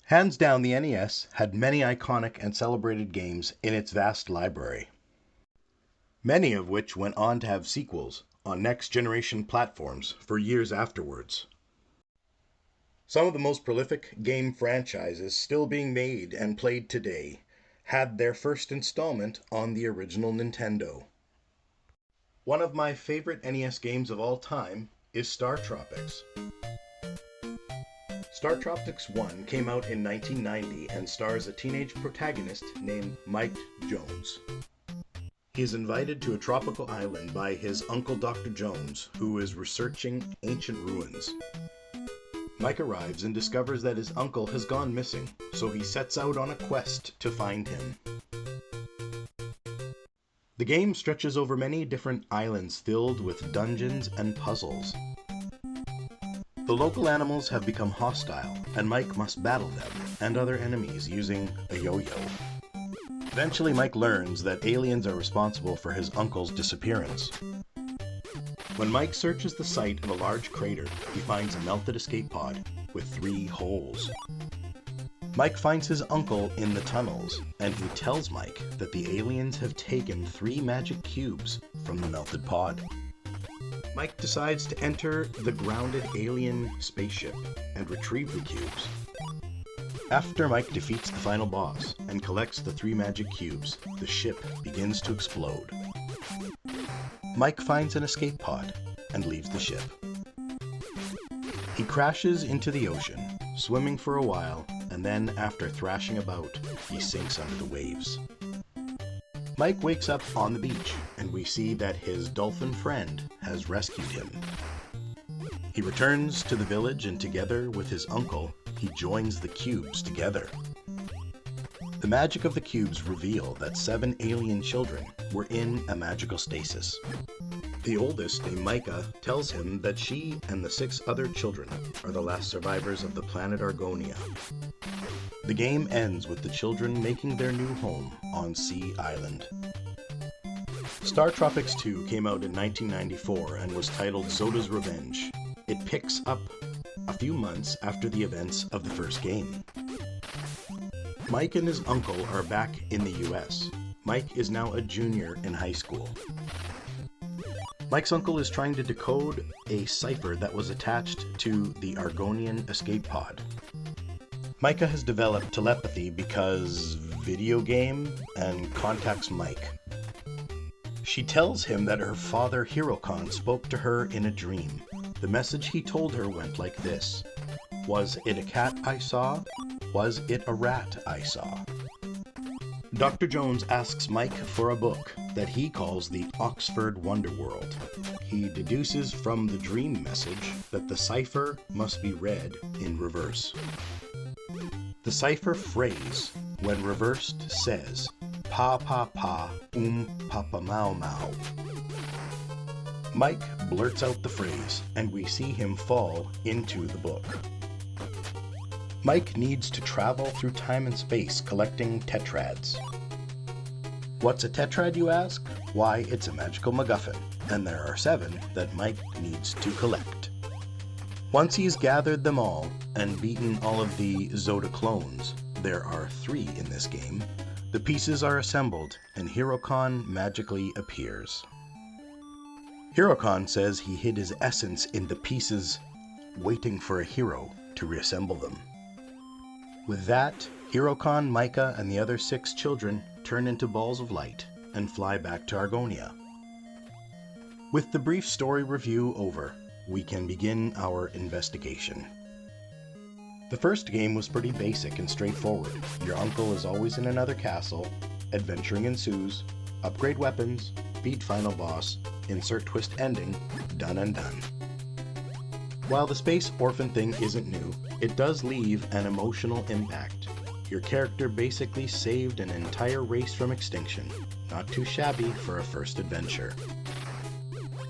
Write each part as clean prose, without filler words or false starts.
Hands down, the NES had many iconic and celebrated games in its vast library, many of which went on to have sequels on next-generation platforms for years afterwards. Some of the most prolific game franchises still being made and played today had their first installment on the original Nintendo. One of my favorite NES games of all time is Star Tropics. Star Tropics 1 came out in 1990 and stars a teenage protagonist named Mike Jones. He is invited to a tropical island by his uncle Dr. Jones, who is researching ancient ruins. Mike arrives and discovers that his uncle has gone missing, so he sets out on a quest to find him. The game stretches over many different islands filled with dungeons and puzzles. The local animals have become hostile, and Mike must battle them and other enemies using a yo-yo. Eventually, Mike learns that aliens are responsible for his uncle's disappearance. When Mike searches the site of a large crater, he finds a melted escape pod with 3 holes. Mike finds his uncle in the tunnels, and he tells Mike that the aliens have taken 3 magic cubes from the melted pod. Mike decides to enter the grounded alien spaceship and retrieve the cubes. After Mike defeats the final boss and collects the 3 magic cubes, the ship begins to explode. Mike finds an escape pod and leaves the ship. He crashes into the ocean, swimming for a while, and then after thrashing about, he sinks under the waves. Mike wakes up on the beach, and we see that his dolphin friend has rescued him. He returns to the village, and together with his uncle, he joins the cubes together. The magic of the cubes reveal that 7 alien children were in a magical stasis. The oldest, named Micah, tells him that she and the 6 other children are the last survivors of the planet Argonia. The game ends with the children making their new home on Sea Island. Star Tropics 2 came out in 1994 and was titled Zoda's Revenge. It picks up a few months after the events of the first game. Mike and his uncle are back in the US. Mike is now a junior in high school. Mike's uncle is trying to decode a cipher that was attached to the Argonian escape pod. Micah has developed telepathy because video game and contacts Mike. She tells him that her father Hirokon spoke to her in a dream. The message he told her went like this: "Was it a cat I saw? Was it a rat I saw?" Dr. Jones asks Mike for a book that he calls the Oxford Wonderworld. He deduces from the dream message that the cipher must be read in reverse. The cipher phrase, when reversed, says, "Pa pa pa, papa mau mau." Mike blurts out the phrase, and we see him fall into the book. Mike needs to travel through time and space collecting tetrads. What's a tetrad, you ask? Why, it's a magical MacGuffin, and there are 7 that Mike needs to collect. Once he's gathered them all and beaten all of the Zoda clones, there are 3 in this game, the pieces are assembled and Hirokon magically appears. Hirokon says he hid his essence in the pieces, waiting for a hero to reassemble them. With that, Hirokon, Micah, and the other 6 children turn into balls of light and fly back to Argonia. With the brief story review over, we can begin our investigation. The first game was pretty basic and straightforward. Your uncle is always in another castle, adventuring ensues, upgrade weapons, beat final boss, insert twist ending, done and done. While the space orphan thing isn't new, it does leave an emotional impact. Your character basically saved an entire race from extinction. Not too shabby for a first adventure.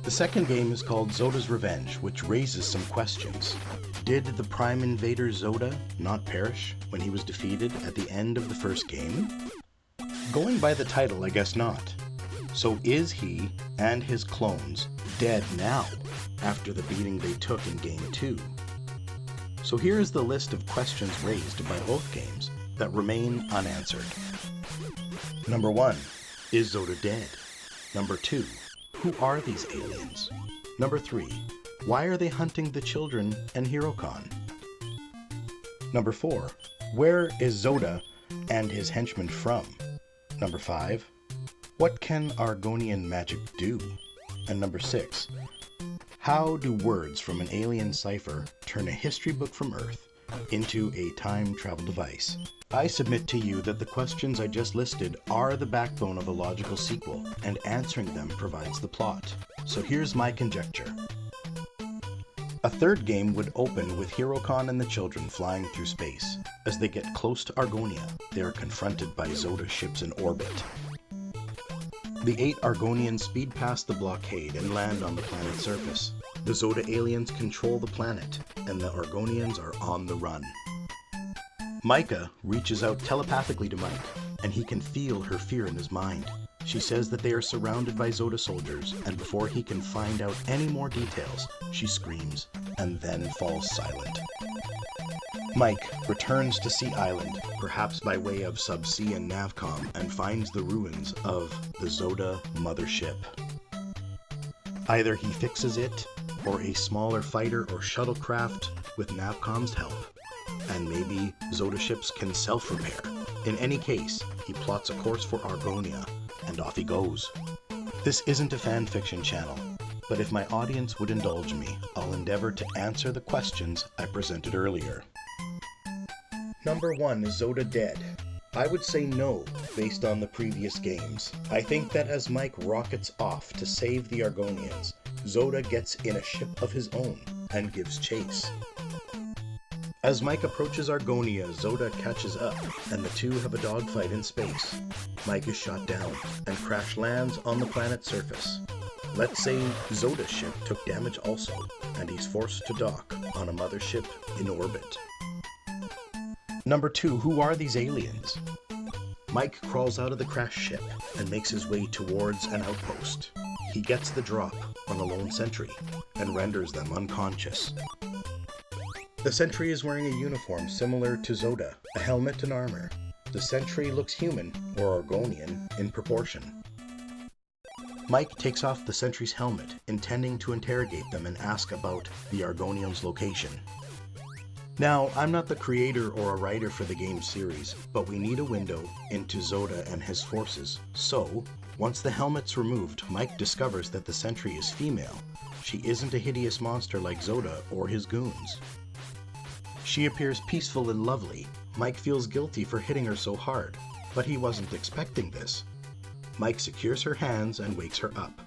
The second game is called Zoda's Revenge, which raises some questions. Did the Prime Invader Zoda not perish when he was defeated at the end of the first game? Going by the title, I guess not. So is he and his clones dead now after the beating they took in Game 2? So here is the list of questions raised by both games that remain unanswered. Number 1. Is Zoda dead? Number 2. Who are these aliens? Number 3. Why are they hunting the children and Hero-Con? Number 4. Where is Zoda and his henchmen from? Number 5. What can Argonian magic do? And number 6. How do words from an alien cipher turn a history book from Earth into a time travel device? I submit to you that the questions I just listed are the backbone of a logical sequel, and answering them provides the plot. So here's my conjecture. A third game would open with Hero-Con and the children flying through space. As they get close to Argonia, they are confronted by Zoda ships in orbit. The 8 Argonians speed past the blockade and land on the planet's surface. The Zoda aliens control the planet, and the Argonians are on the run. Micah reaches out telepathically to Mike, and he can feel her fear in his mind. She says that they are surrounded by Zoda soldiers, and before he can find out any more details, she screams, and then falls silent. Mike returns to Sea Island, perhaps by way of Subsea and Navcom, and finds the ruins of the Zoda mothership. Either he fixes it, or a smaller fighter or shuttlecraft with Navcom's help, and maybe Zoda ships can self-repair. In any case, he plots a course for Argonia, and off he goes. This isn't a fan fiction channel, but if my audience would indulge me, I'll endeavor to answer the questions I presented earlier. Number 1, is Zoda dead? I would say no, based on the previous games. I think that as Mike rockets off to save the Argonians, Zoda gets in a ship of his own and gives chase. As Mike approaches Argonia, Zoda catches up, and the two have a dogfight in space. Mike is shot down, and crash lands on the planet's surface. Let's say Zoda's ship took damage also, and he's forced to dock on a mothership in orbit. Number 2, who are these aliens? Mike crawls out of the crashed ship and makes his way towards an outpost. He gets the drop on a lone sentry and renders them unconscious. The sentry is wearing a uniform similar to Zoda, a helmet and armor. The sentry looks human, or Argonian, in proportion. Mike takes off the sentry's helmet, intending to interrogate them and ask about the Argonians' location. Now, I'm not the creator or a writer for the game series, but we need a window into Zoda and his forces. So, once the helmet's removed, Mike discovers that the sentry is female. She isn't a hideous monster like Zoda or his goons. She appears peaceful and lovely. Mike feels guilty for hitting her so hard, but he wasn't expecting this. Mike secures her hands and wakes her up.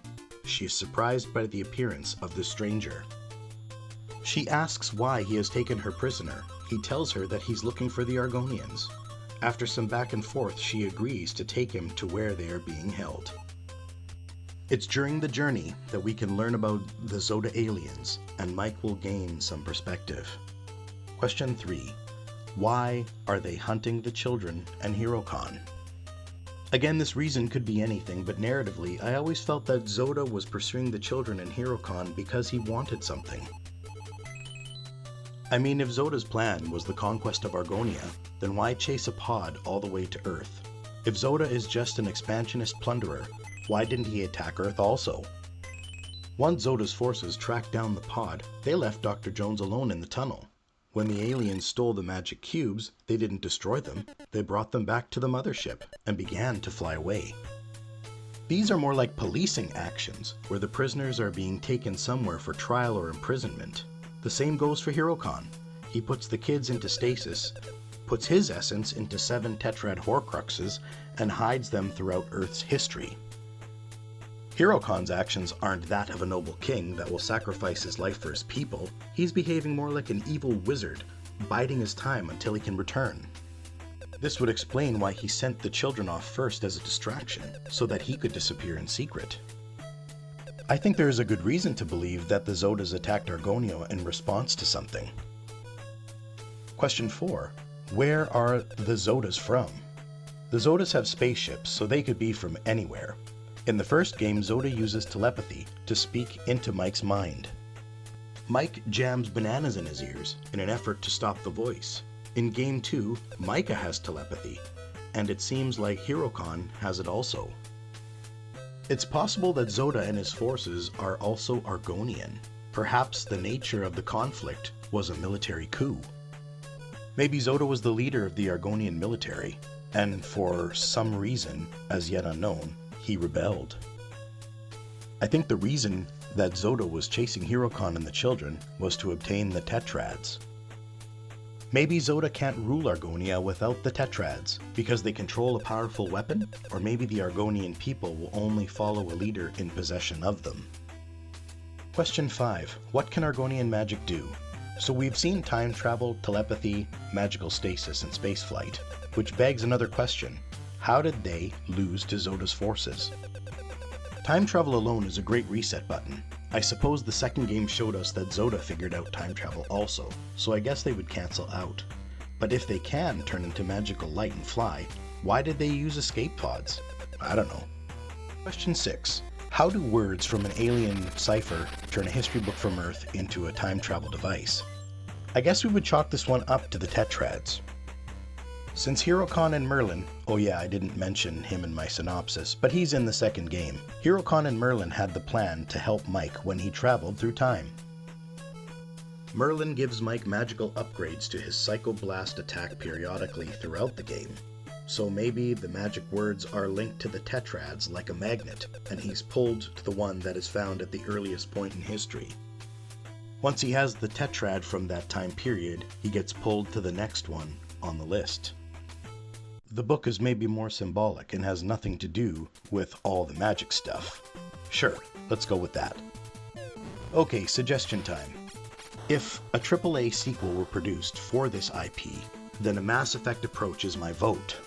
She is surprised by the appearance of the stranger. She asks why he has taken her prisoner. He tells her that he's looking for the Argonians. After some back and forth, she agrees to take him to where they are being held. It's during the journey that we can learn about the Zoda aliens, and Mike will gain some perspective. Question 3. Why are they hunting the children and Hero-Con? Again, this reason could be anything, but narratively, I always felt that Zoda was pursuing the children and Hero-Con because he wanted something. I mean, if Zoda's plan was the conquest of Argonia, then why chase a pod all the way to Earth? If Zoda is just an expansionist plunderer, why didn't he attack Earth also? Once Zoda's forces tracked down the pod, they left Dr. Jones alone in the tunnel. When the aliens stole the magic cubes, they didn't destroy them. They brought them back to the mothership and began to fly away. These are more like policing actions, where the prisoners are being taken somewhere for trial or imprisonment. The same goes for Hero-Con. He puts the kids into stasis, puts his essence into 7 Tetrad Horcruxes, and hides them throughout Earth's history. Hero-Con's actions aren't that of a noble king that will sacrifice his life for his people. He's behaving more like an evil wizard, biding his time until he can return. This would explain why he sent the children off first as a distraction, so that he could disappear in secret. I think there is a good reason to believe that the Zodas attacked Argonia in response to something. Question 4. Where are the Zodas from? The Zodas have spaceships, so they could be from anywhere. In the first game, Zoda uses telepathy to speak into Mike's mind. Mike jams bananas in his ears in an effort to stop the voice. In Game 2, Micah has telepathy, and it seems like Hirokon has it also. It's possible that Zoda and his forces are also Argonian. Perhaps the nature of the conflict was a military coup. Maybe Zoda was the leader of the Argonian military, and for some reason, as yet unknown, he rebelled. I think the reason that Zoda was chasing Hirokon and the children was to obtain the Tetrads. Maybe Zoda can't rule Argonia without the Tetrads, because they control a powerful weapon, or maybe the Argonian people will only follow a leader in possession of them. Question 5. What can Argonian magic do? So we've seen time travel, telepathy, magical stasis, and spaceflight, which begs another question. How did they lose to Zoda's forces? Time travel alone is a great reset button. I suppose the second game showed us that Zoda figured out time travel also, so I guess they would cancel out. But if they can turn into magical light and fly, why did they use escape pods? I don't know. Question 6. How do words from an alien cipher turn a history book from Earth into a time travel device? I guess we would chalk this one up to the Tetrads. Since Hirokon and Merlin, oh yeah, I didn't mention him in my synopsis, but he's in the second game. Hirokon and Merlin had the plan to help Mike when he traveled through time. Merlin gives Mike magical upgrades to his Psycho Blast attack periodically throughout the game. So maybe the magic words are linked to the Tetrads like a magnet, and he's pulled to the one that is found at the earliest point in history. Once he has the Tetrad from that time period, he gets pulled to the next one on the list. The book is maybe more symbolic and has nothing to do with all the magic stuff. Sure, let's go with that. Okay, suggestion time. If a AAA sequel were produced for this IP, then a Mass Effect approach is my vote.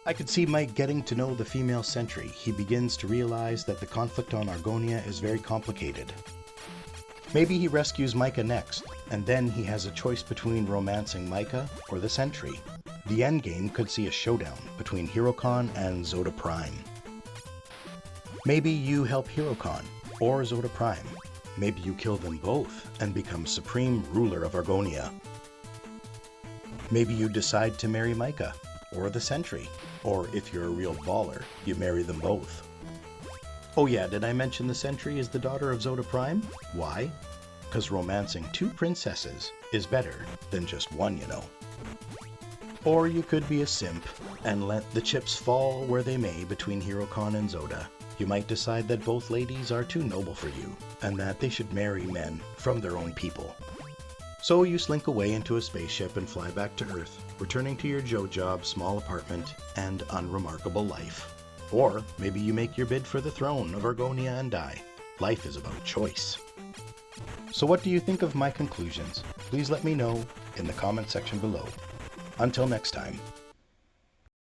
I could see Mike getting to know the female sentry. He begins to realize that the conflict on Argonia is very complicated. Maybe he rescues Micah next, and then he has a choice between romancing Micah or the sentry. The endgame could see a showdown between Hirokon and Zoda Prime. Maybe you help Hirokon or Zoda Prime. Maybe you kill them both and become supreme ruler of Argonia. Maybe you decide to marry Micah or the sentry, or if you're a real baller, you marry them both. Oh yeah, did I mention the sentry is the daughter of Zoda Prime? Why? Because romancing two princesses is better than just one, you know. Or you could be a simp and let the chips fall where they may between Hirokon and Zoda. You might decide that both ladies are too noble for you, and that they should marry men from their own people. So you slink away into a spaceship and fly back to Earth, returning to your job, small apartment, and unremarkable life. Or maybe you make your bid for the throne of Argonia and die. Life is about choice. So what do you think of my conclusions? Please let me know in the comment section below. Until next time.